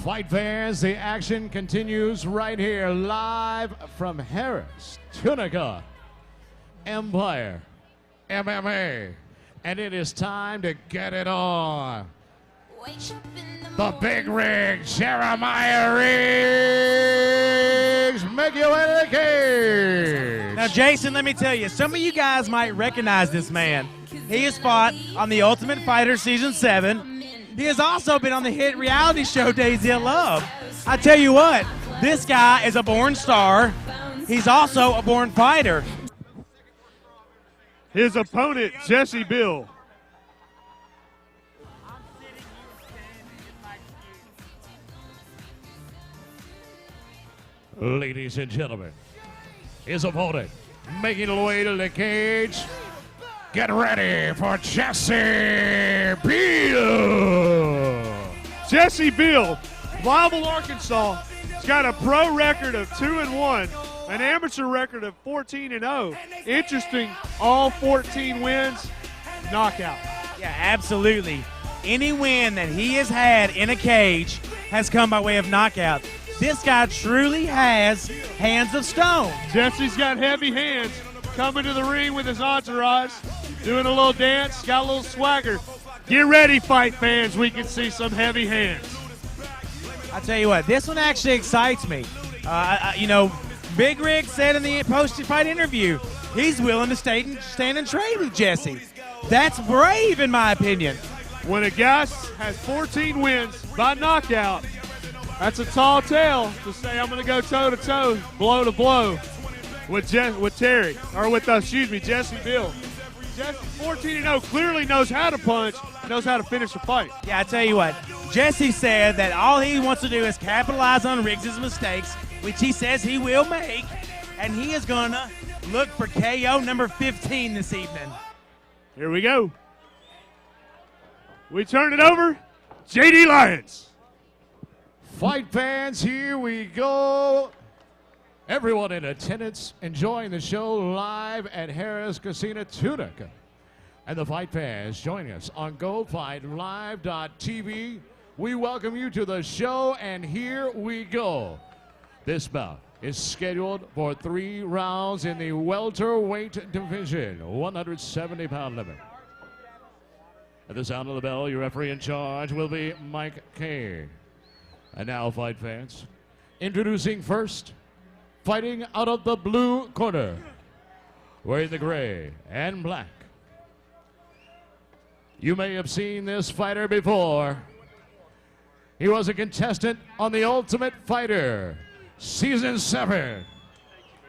Fight fans, the action continues right here, live from Harris, Tunica, Empire, MMA. And it is time to get it on. The big rig, Jeremiah Riggs, make your way to the cage. Now, Jason, let me tell you, some of you guys might recognize this man. He has fought on The Ultimate Fighter Season 7. He has also been on the hit reality show Daisy of Love. I tell you what, this guy is a born star. He's also a born fighter. His opponent, Jesse Beale. Ladies and gentlemen, his opponent making his way to the cage. Get ready for Jesse Beale. Jesse Beale, Louisville, Arkansas. He's got a pro record of 2-1, an amateur record of 14-0. Interesting, all 14 wins, knockout. Yeah, absolutely. Any win that he has had in a cage has come by way of knockout. This guy truly has hands of stone. Jesse's got heavy hands, coming to the ring with his entourage, doing a little dance, got a little swagger. Get ready, fight fans. We can see some heavy hands. I tell you what, this one actually excites me. Big Rig said in the post-fight interview, he's willing to stand and trade with Jesse. That's brave, in my opinion. When a guy has 14 wins by knockout, that's a tall tale to say I'm going to go toe-to-toe, blow to blow with Jesse Beale. Jesse, 14-0, clearly knows how to punch, knows how to finish a fight. Yeah, I tell you what, Jesse said that all he wants to do is capitalize on Riggs' mistakes, which he says he will make, and he is going to look for KO number 15 this evening. Here we go. We turn it over, JD Lyons. Fight fans, here we go. Everyone in attendance enjoying the show live at Harris Casino Tunica. And the fight fans joining us on GoFightLive.tv. We welcome you to the show, and here we go. This bout is scheduled for 3 rounds in the welterweight division, 170-pound limit. At the sound of the bell, your referee in charge will be Mike Kane. And now, fight fans, introducing first, fighting out of the blue corner, wearing the gray and black. You may have seen this fighter before. He was a contestant on The Ultimate Fighter, Season 7.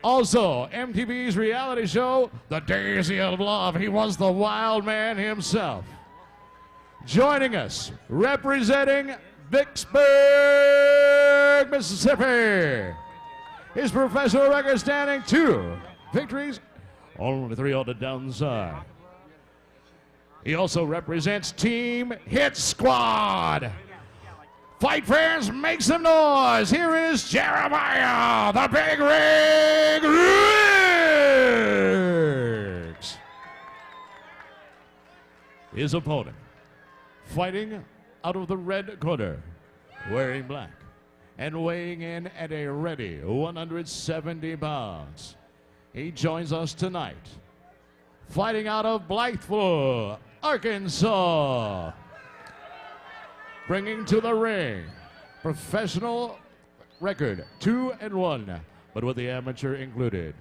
Also, MTV's reality show, The Daisy of Love. He was the wild man himself. Joining us, representing Vicksburg, Mississippi. His professional record standing 2 victories, only 3 on the downside. He also represents Team Hit Squad. Fight fans, make some noise. Here is Jeremiah, the Big Rig Riggs. His opponent, fighting out of the red corner, wearing black and weighing in at a ready 170 pounds. He joins us tonight, fighting out of Blytheville, Arkansas. Bringing to the ring, professional record 2-1, but with the amateur included.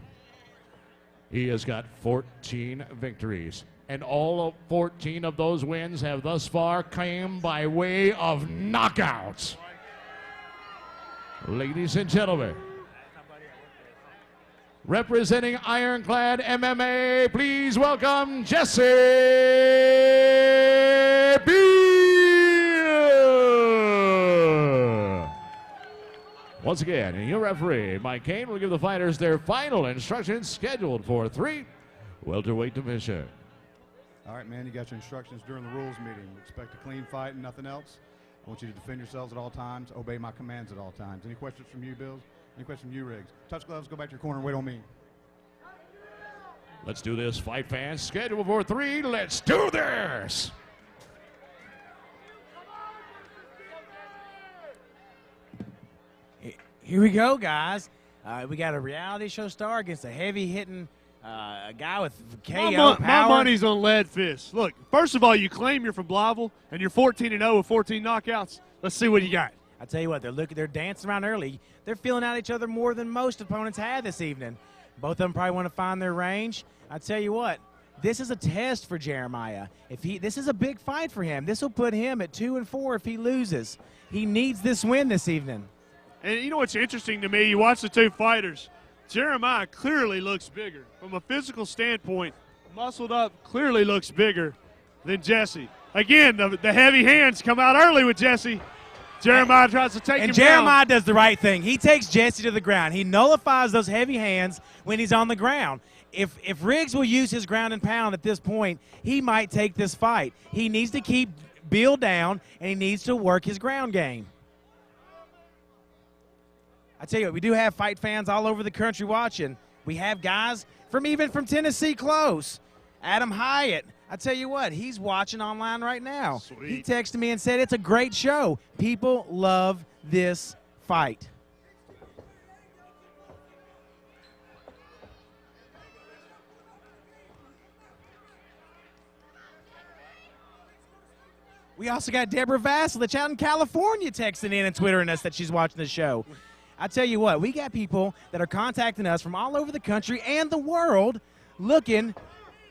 He has got 14 victories, and all of 14 of those wins have thus far come by way of knockouts. Ladies and gentlemen, representing Ironclad MMA, please welcome Jesse Beale. Once again, your referee, Mike Kane, will give the fighters their final instructions scheduled for 3 welterweight division. All right, man, you got your instructions during the rules meeting. Expect a clean fight and nothing else. I want you to defend yourselves at all times, obey my commands at all times. Any questions from you, Bills? Any questions from you, Riggs? Touch gloves, go back to your corner and wait on me. Let's do this, fight fans. Scheduled for 3. Let's do this. Here we go, guys. We got a reality show star against a heavy-hitting guy with KO power. My money's on Lead Fist. Look, first of all, you claim you're from Blytheville, and you're 14-0 with 14 knockouts. Let's see what you got. I tell you what, they're dancing around early. They're feeling out each other more than most opponents had this evening. Both of them probably want to find their range. I tell you what, this is a test for Jeremiah. This is a big fight for him. This will put him at 2-4 if he loses. He needs this win this evening. And you know what's interesting to me? You watch the two fighters. Jeremiah clearly looks bigger. From a physical standpoint, muscled up, clearly looks bigger than Jesse. Again, the heavy hands come out early with Jesse. Jeremiah tries to take him down. And Jeremiah does the right thing. He takes Jesse to the ground. He nullifies those heavy hands when he's on the ground. If Riggs will use his ground and pound at this point, he might take this fight. He needs to keep Beale down, and he needs to work his ground game. I tell you what, we do have fight fans all over the country watching. We have guys even from Tennessee close. Adam Hyatt. I tell you what, he's watching online right now. Sweet. He texted me and said it's a great show. People love this fight. We also got Deborah Vasilich out in California texting in and twittering us that she's watching the show. I tell you what, we got people that are contacting us from all over the country and the world looking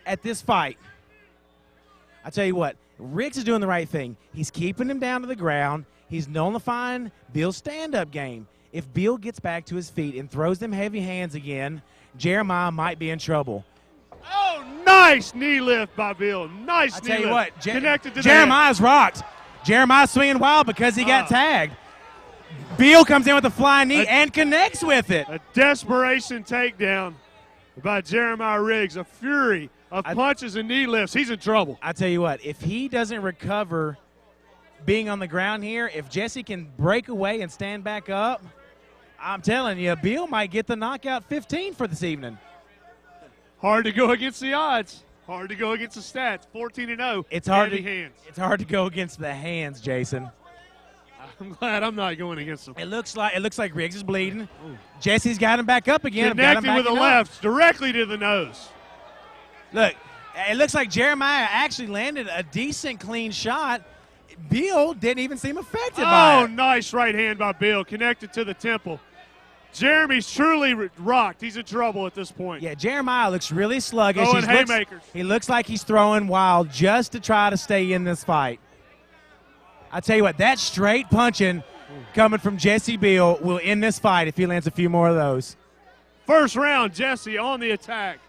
at this fight. I tell you what, Riggs is doing the right thing. He's keeping him down to the ground. He's nullifying Beale's stand-up game. If Beale gets back to his feet and throws them heavy hands again, Jeremiah might be in trouble. Oh, nice knee lift by Beale. Nice knee lift. I tell you what, Connected to Jeremiah's rocked. Jeremiah's swinging wild because he got tagged. Beale comes in with a flying knee and connects with it. A desperation takedown by Jeremiah Riggs. A fury of punches and knee lifts. He's in trouble. I tell you what, if he doesn't recover being on the ground here, if Jesse can break away and stand back up, I'm telling you, Beale might get the knockout 15 for this evening. Hard to go against the odds. Hard to go against the stats. 14-0. It's hard hands. It's hard to go against the hands, Jason. I'm glad I'm not going against them. It looks like Riggs is bleeding. Ooh. Jesse's got him back up again. Connected with the left, directly to the nose. Look, it looks like Jeremiah actually landed a decent, clean shot. Beale didn't even seem affected by it. Oh, nice right hand by Beale, connected to the temple. Jeremy's truly rocked. He's in trouble at this point. Yeah, Jeremiah looks really sluggish. Oh, and haymakers. He looks like he's throwing wild just to try to stay in this fight. I tell you what, that straight punching coming from Jesse Beale will end this fight if he lands a few more of those. First round, Jesse on the attack.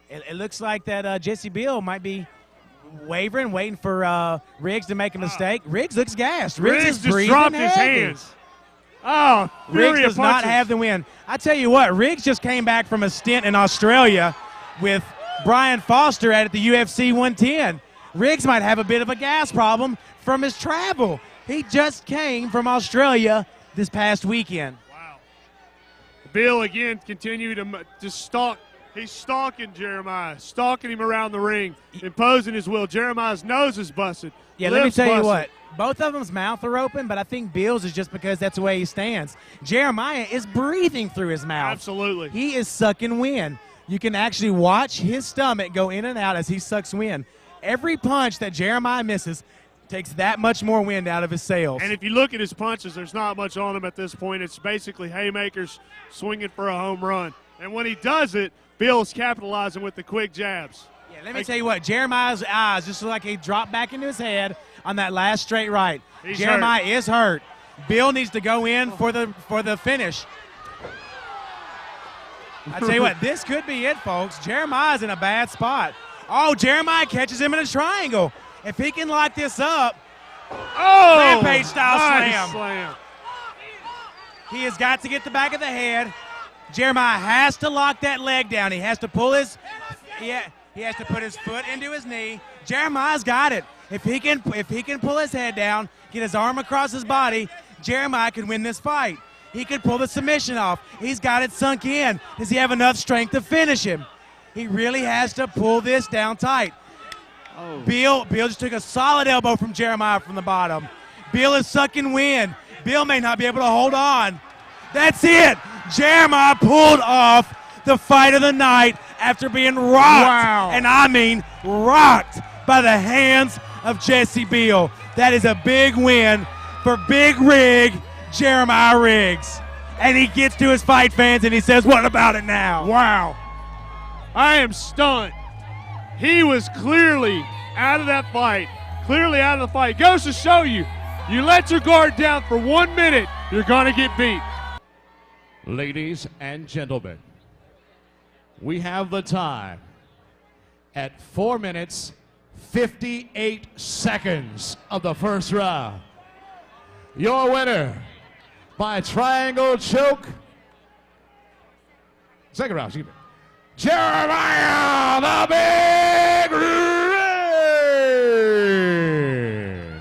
It looks like that Jesse Beale might be wavering, waiting for Riggs to make a mistake. Riggs looks gassed. Riggs just dropped his hands. Oh, Riggs does not have the win. I tell you what, Riggs just came back from a stint in Australia with Brian Foster at the UFC 110. Riggs might have a bit of a gas problem from his travel. He just came from Australia this past weekend. Wow. Beale again continued to stalk. He's stalking Jeremiah, stalking him around the ring, imposing his will. Jeremiah's nose is busted. Yeah, let me tell you what. Both of them's mouth are open, but I think Beale's is just because that's the way he stands. Jeremiah is breathing through his mouth. Absolutely. He is sucking wind. You can actually watch his stomach go in and out as he sucks wind. Every punch that Jeremiah misses takes that much more wind out of his sails. And if you look at his punches, there's not much on him at this point. It's basically haymakers swinging for a home run. And when he does it, Beale's capitalizing with the quick jabs. Yeah, let me tell you what, Jeremiah's eyes just look like he dropped back into his head on that last straight right. Jeremiah is hurt. Beale needs to go in for the finish. I tell you what, this could be it, folks. Jeremiah's in a bad spot. Oh, Jeremiah catches him in a triangle. If he can lock this up, Rampage-style slam. He has got to get the back of the head. Jeremiah has to lock that leg down. He has to pull his he has to put his foot into his knee. Jeremiah's got it. If he can pull his head down, get his arm across his body, Jeremiah can win this fight. He could pull the submission off. He's got it sunk in. Does he have enough strength to finish him? He really has to pull this down tight. Oh. Beale just took a solid elbow from Jeremiah from the bottom. Beale is sucking wind. Beale may not be able to hold on. That's it. Jeremiah pulled off the fight of the night after being rocked. Wow. And I mean rocked by the hands of Jesse Beale. That is a big win for Big Rig Jeremiah Riggs. And he gets to his fight fans and he says, what about it now? Wow. I am stunned. He was clearly out of that fight. Clearly out of the fight. Goes to show you, you let your guard down for 1 minute, you're going to get beat. Ladies and gentlemen, we have the time at 4 minutes, 58 seconds of the first round. Your winner by triangle choke. Second round, excuse me. Jeremiah the Big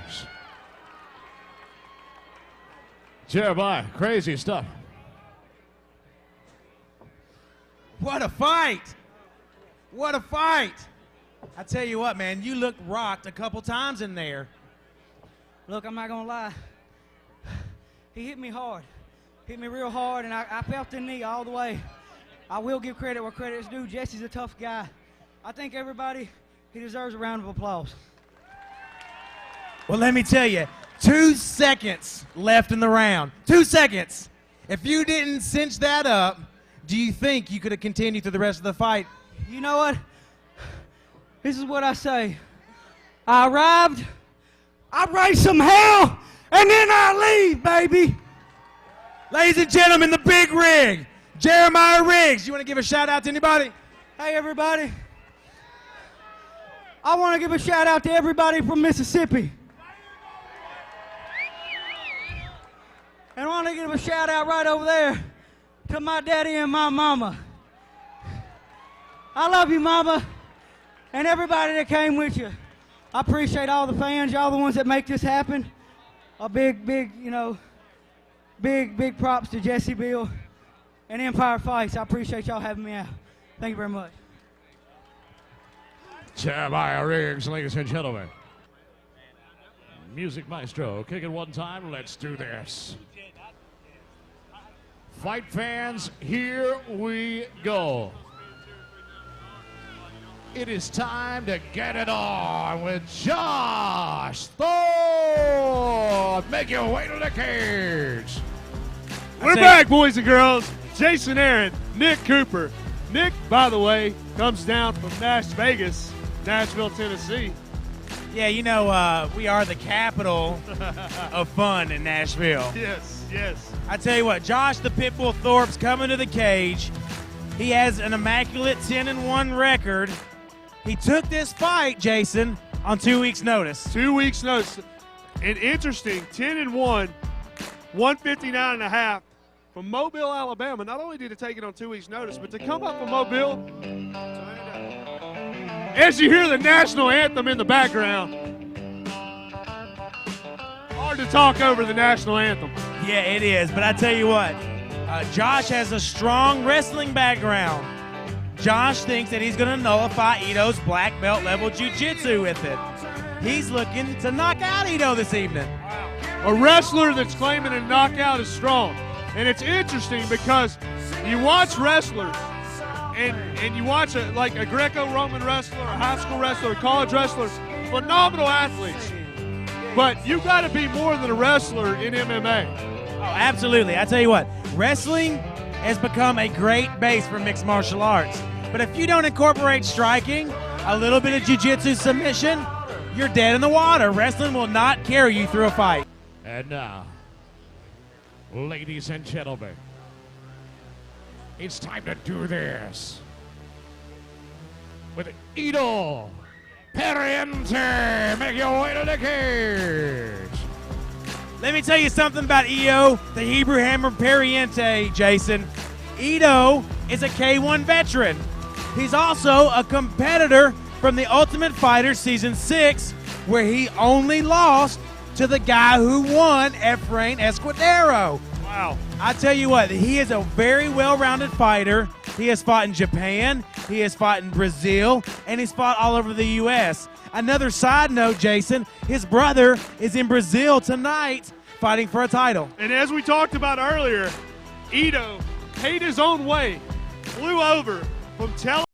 Riggs. Jeremiah, crazy stuff. What a fight! What a fight! I tell you what, man, you looked rocked a couple times in there. Look, I'm not going to lie. He hit me hard. Hit me real hard, and I felt the knee all the way. I will give credit where credit is due. Jesse's a tough guy. I think everybody, he deserves a round of applause. Well, let me tell you, 2 seconds left in the round. 2 seconds. If you didn't cinch that up, do you think you could have continued through the rest of the fight? You know what? This is what I say. I arrived, I raised some hell, and then I leave, baby. Ladies and gentlemen, the Big Rig, Jeremiah Riggs. You want to give a shout out to anybody? Hey, everybody. I want to give a shout out to everybody from Mississippi. And I want to give a shout out right over there to my daddy and my mama. I love you, mama, and everybody that came with you. I appreciate all the fans, y'all the ones that make this happen. A big props to Jesse Beale and Empire Fights. I appreciate y'all having me out. Thank you very much. Jeremiah Riggs, ladies and gentlemen. Music maestro, kick it one time, let's do this. Fight fans, here we go. It is time to get it on with Josh Thor. Make your way to the cage. We're back, boys and girls. Jason Aaron, Nick Cooper. Nick, by the way, comes down from Vegas, Nashville, Tennessee. Yeah, you know, we are the capital of fun in Nashville. Yes, yes. I tell you what, Josh the Pitbull Thorpe's coming to the cage. He has an immaculate 10-1 record. He took this fight, Jason, on 2 weeks' notice. 2 weeks' notice. And interesting, 10-1, 159.5 from Mobile, Alabama. Not only did he take it on 2 weeks' notice, but to come up from Mobile, as you hear the national anthem in the background, hard to talk over the national anthem. Yeah, it is. But I tell you what, Josh has a strong wrestling background. Josh thinks that he's going to nullify Ito's black belt level jiu-jitsu with it. He's looking to knock out Ito this evening. A wrestler that's claiming a knockout is strong. And it's interesting because you watch wrestlers and you watch like a Greco-Roman wrestler, a high school wrestler, a college wrestler, phenomenal athletes. But you got to be more than a wrestler in MMA. Oh, absolutely. I tell you what, wrestling has become a great base for mixed martial arts. But if you don't incorporate striking, a little bit of jiu-jitsu submission, you're dead in the water. Wrestling will not carry you through a fight. And now, ladies and gentlemen, it's time to do this with Ito Periente. Make your way to the cage. Let me tell you something about Ito, the Hebrew Hammer Periente, Jason. Ito is a K1 veteran. He's also a competitor from the Ultimate Fighter Season 6, where he only lost to the guy who won, Efrain Escudero. Wow. I tell you what, he is a very well-rounded fighter. He has fought in Japan, he has fought in Brazil, and he's fought all over the U.S. Another side note, Jason, his brother is in Brazil tonight fighting for a title. And as we talked about earlier, Ito paid his own way, flew over from Tel